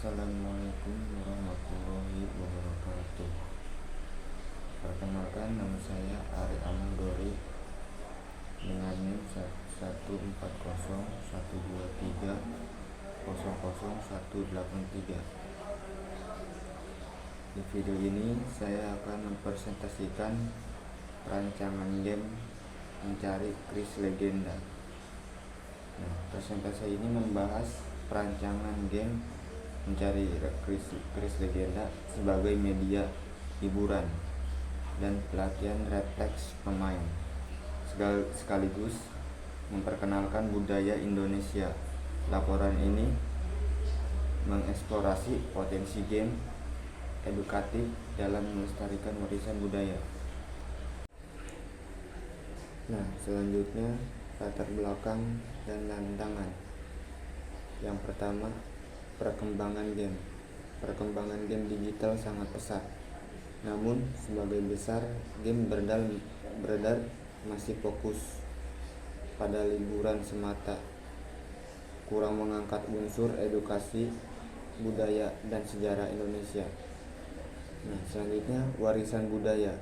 Assalamualaikum warahmatullahi wabarakatuh. Perkenalkan, nama saya Ari Amal Dori dengan NIM 14012300183. Di video ini saya akan mempresentasikan perancangan game mencari Kris Legenda. Presentasi ini membahas perancangan game mencari Kris Legenda sebagai media hiburan dan pelatihan refleks pemain, sekaligus memperkenalkan budaya Indonesia. Laporan ini mengeksplorasi potensi game edukatif dalam melestarikan warisan budaya. Selanjutnya latar belakang dan tantangan. Yang pertama, perkembangan game. Perkembangan game digital sangat pesat. Namun sebagai besar, game beredar masih fokus pada liburan semata, kurang mengangkat unsur edukasi, budaya, dan sejarah Indonesia. Selanjutnya, warisan budaya.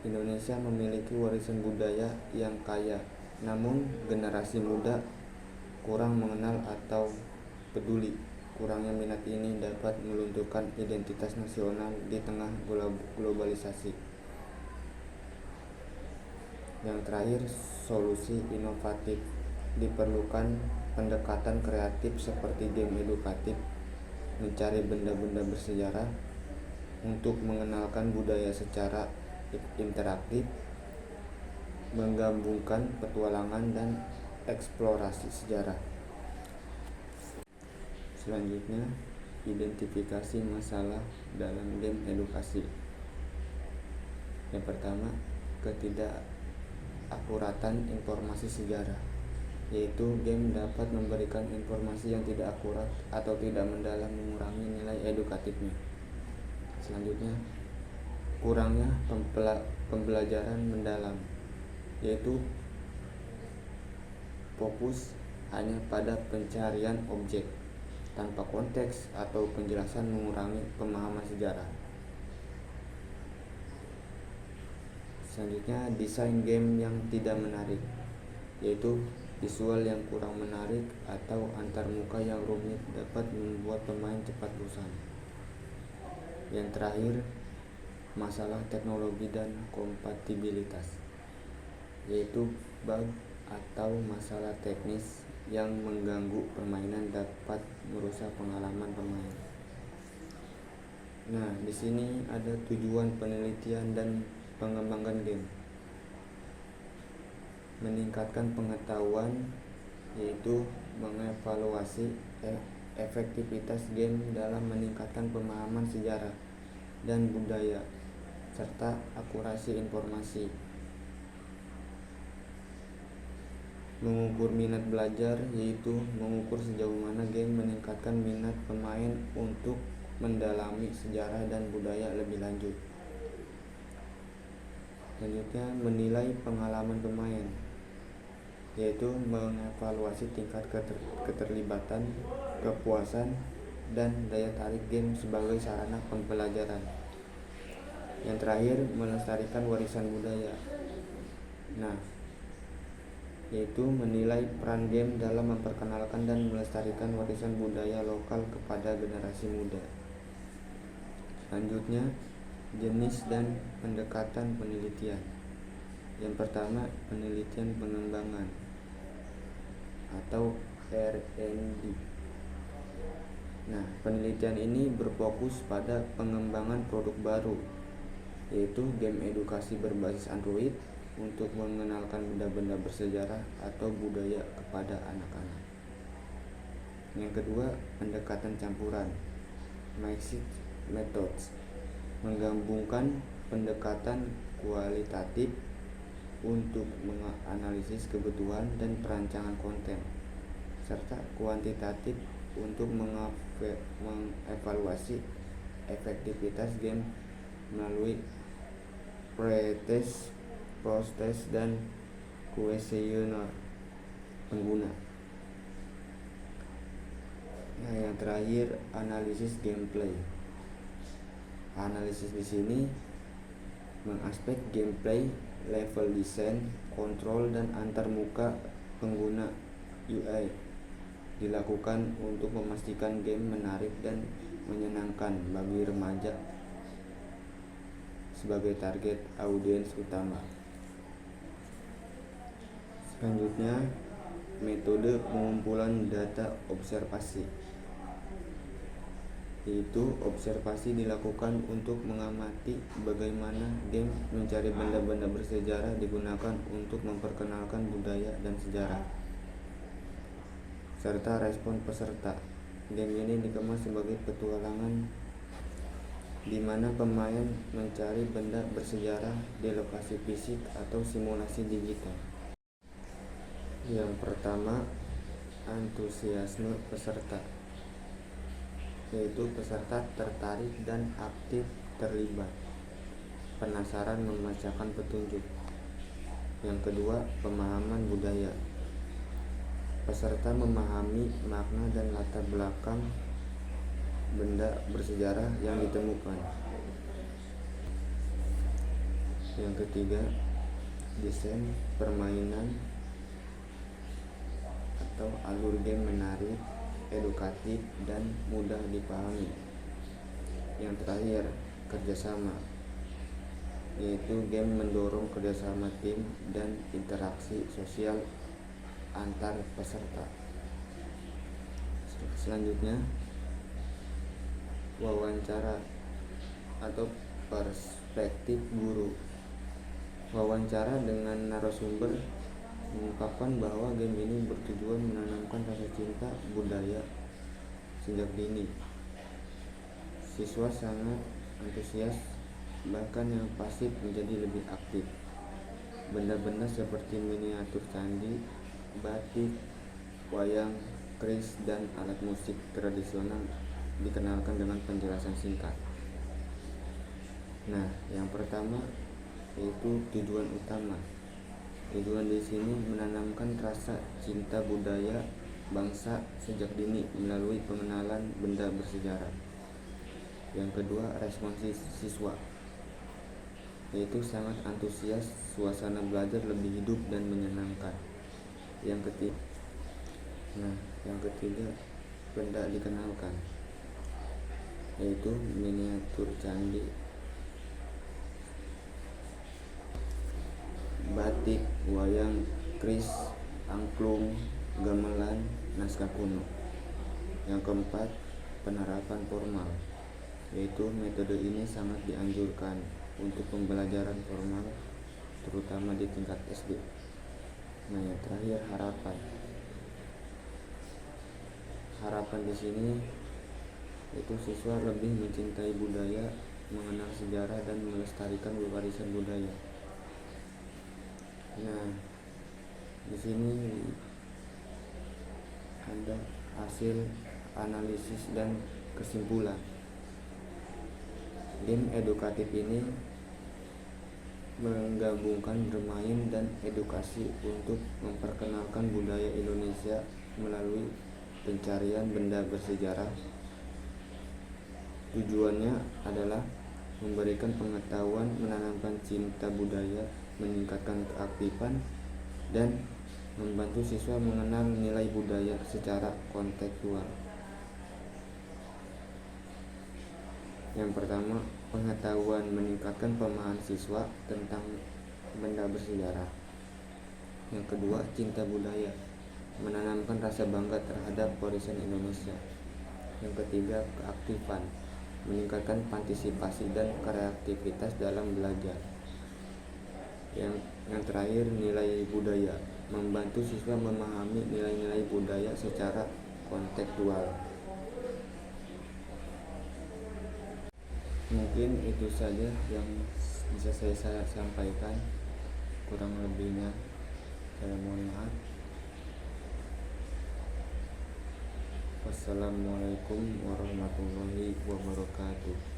Indonesia memiliki warisan budaya yang kaya, namun generasi muda kurang mengenal atau peduli. Kurangnya minat ini dapat melunturkan identitas nasional di tengah globalisasi. Yang terakhir, solusi inovatif. Diperlukan pendekatan kreatif seperti game edukatif, mencari benda-benda bersejarah untuk mengenalkan budaya secara interaktif, menggabungkan petualangan dan eksplorasi sejarah. Selanjutnya, identifikasi masalah dalam game edukasi. Yang pertama, ketidakakuratan informasi sejarah, yaitu game dapat memberikan informasi yang tidak akurat atau tidak mendalam, mengurangi nilai edukatifnya. Selanjutnya, kurangnya pembelajaran mendalam, yaitu fokus hanya pada pencarian objek tanpa konteks atau penjelasan, mengurangi pemahaman sejarah. Selanjutnya, desain game yang tidak menarik, yaitu visual yang kurang menarik atau antarmuka yang rumit dapat membuat pemain cepat bosan. Yang terakhir, masalah teknologi dan kompatibilitas, yaitu bug atau masalah teknis yang mengganggu permainan dapat merusak pengalaman pemain. Di sini ada tujuan penelitian dan pengembangan game. Meningkatkan pengetahuan, yaitu mengevaluasi efektivitas game dalam meningkatkan pemahaman sejarah dan budaya serta akurasi informasi. Mengukur minat belajar, yaitu mengukur sejauh mana game meningkatkan minat pemain untuk mendalami sejarah dan budaya lebih lanjut. Selanjutnya, menilai pengalaman pemain, yaitu mengevaluasi tingkat keterlibatan, kepuasan, dan daya tarik game sebagai sarana pembelajaran. Yang terakhir, melestarikan warisan budaya, yaitu menilai peran game dalam memperkenalkan dan melestarikan warisan budaya lokal kepada generasi muda. Selanjutnya, jenis dan pendekatan penelitian. Yang pertama, penelitian pengembangan atau R&D. Penelitian ini berfokus pada pengembangan produk baru, yaitu game edukasi berbasis Android untuk mengenalkan benda-benda bersejarah atau budaya kepada anak-anak. Yang kedua, pendekatan campuran, mixed methods, menggabungkan pendekatan kualitatif untuk menganalisis kebutuhan dan perancangan konten, serta kuantitatif untuk mengevaluasi efektivitas game melalui pretest, post-test, dan kuesioner pengguna. Nah, yang terakhir analisis gameplay. Analisis di sini mengaspek gameplay, level design, kontrol dan antarmuka pengguna UI dilakukan untuk memastikan game menarik dan menyenangkan bagi remaja sebagai target audiens utama. Selanjutnya, metode pengumpulan data observasi, yaitu observasi dilakukan untuk mengamati bagaimana game mencari benda-benda bersejarah digunakan untuk memperkenalkan budaya dan sejarah, serta respon peserta. Game ini dikemas sebagai petualangan di mana pemain mencari benda bersejarah di lokasi fisik atau simulasi digital. Yang pertama, antusiasme peserta, yaitu peserta tertarik dan aktif terlibat, penasaran membacakan petunjuk. Yang kedua, pemahaman budaya. Peserta memahami makna dan latar belakang benda bersejarah yang ditemukan. Yang ketiga, desain permainan atau alur game menarik, edukatif, dan mudah dipahami. Yang terakhir, kerjasama, yaitu game mendorong kerjasama tim dan interaksi sosial antar peserta. Selanjutnya, wawancara atau perspektif guru. Wawancara dengan narasumber mengungkapkan bahwa game ini bertujuan menanamkan rasa cinta budaya sejak dini. Siswa sangat antusias, bahkan yang pasif menjadi lebih aktif. Benda-benda seperti miniatur candi, batik, wayang, keris, dan alat musik tradisional dikenalkan dengan penjelasan singkat. Nah, yang pertama yaitu tujuan utama. Tujuan di sini menanamkan rasa cinta budaya bangsa sejak dini melalui pengenalan benda bersejarah. Yang kedua, respon siswa, yaitu sangat antusias, suasana belajar lebih hidup dan menyenangkan. Yang ketiga, benda dikenalkan, yaitu miniatur candi, batik, wayang, keris, angklung, gamelan, naskah kuno. Yang keempat, penerapan formal, yaitu metode ini sangat dianjurkan untuk pembelajaran formal terutama di tingkat SD. Nah, yang terakhir, harapan di sini yaitu siswa lebih mencintai budaya, mengenal sejarah, dan melestarikan warisan budaya. Nah, di sini ada hasil analisis dan kesimpulan. Game edukatif ini menggabungkan bermain dan edukasi untuk memperkenalkan budaya Indonesia melalui pencarian benda bersejarah. Tujuannya adalah memberikan pengetahuan, menanamkan cinta budaya, meningkatkan keaktifan, dan membantu siswa mengenal nilai budaya secara kontekstual. Yang pertama, pengetahuan, meningkatkan pemahaman siswa tentang benda bersejarah. Yang kedua, cinta budaya, menanamkan rasa bangga terhadap warisan Indonesia. Yang ketiga, keaktifan, meningkatkan partisipasi dan kreativitas dalam belajar. Yang terakhir, nilai budaya, membantu siswa memahami nilai-nilai budaya secara kontekstual. Mungkin itu saja yang bisa saya sampaikan, kurang lebihnya saya mohon maaf. Wassalamualaikum warahmatullahi wabarakatuh.